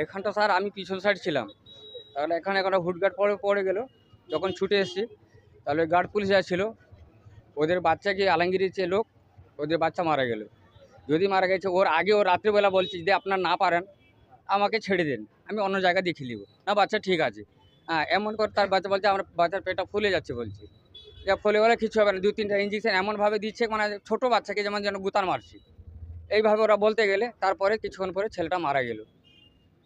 এখানটা স্যার আমি পিছন সাইড ছিলাম, তাহলে এখানে একটা হুটগার্ড পড়ে গেল। যখন ছুটে এসেছি তাহলে গার্ড পুলিশ ছিল, ওদের বাচ্চাকে আলমগীরের লোক, ওদের বাচ্চা মারা গেল। যদি মারা গেছে ওর আগে ও রাত্রিবেলা বলছি যদি আপনার না পারেন আমাকে ছেড়ে দেন, আমি অন্য জায়গায় দেখিয়ে নিব, না বাচ্চা ঠিক আছে। হ্যাঁ, এমন করে তার বাচ্চা বলছে আমার বাচ্চার পেটটা ফুলে যাচ্ছে, বলছি যা ফুলে বলে কিছু হবে না, 2-3টা ইঞ্জেকশন এমনভাবে দিচ্ছে মানে ছোটো বাচ্চাকে যেমন যেন গুতার মারছি, এইভাবে ওরা বলতে গেলে তারপরে কিছুক্ষণ পরে ছেলেটা মারা গেল।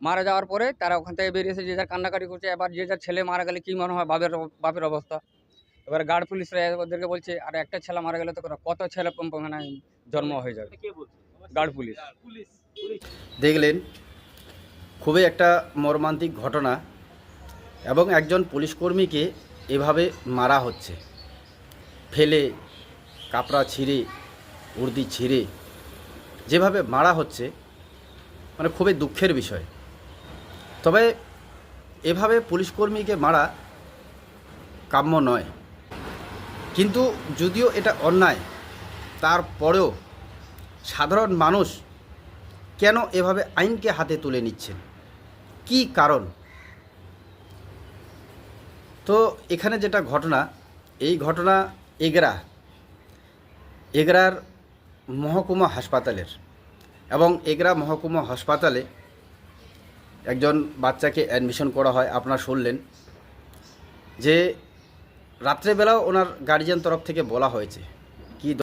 মারা যাওয়ার পরে তারা ওখান থেকে বেরিয়েছে, যে যার কান্নাকাটি করছে। এবার যে যার ছেলে মারা গেলে কী মনে হয় বাপের অবস্থা। এবার গার্ড পুলিশরা ওদেরকে বলছে আর একটা ছেলে মারা গেলে তো কত ছেলে মানে জন্ম হয়ে যাবে। গার্ড পুলিশ দেখলেন খুবই একটা মর্মান্তিক ঘটনা, এবং একজন পুলিশকর্মীকে এভাবে মারা হচ্ছে, ফেলে কাপড়া ছিঁড়ে উর্দি ছিঁড়ে যেভাবে মারা হচ্ছে, মানে খুবই দুঃখের বিষয়। তবে এভাবে পুলিশকর্মীকে মারা কাম্য নয়, কিন্তু যদিও এটা অন্যায়, তারপরেও সাধারণ মানুষ কেন এভাবে আইনকে হাতে তুলে নিচ্ছেন, কি কারণ? তো এখানে যেটা ঘটনা, এই ঘটনা এগরার মহকুমা হাসপাতালের, এবং এগরা মহকুমা হাসপাতালে একজন বাচ্চাকে অ্যাডমিশন করা হয়। আপনারা শুনলেন যে রাত্রেবেলাও ওনার গার্জিয়ান তরফ থেকে বলা হয়েছে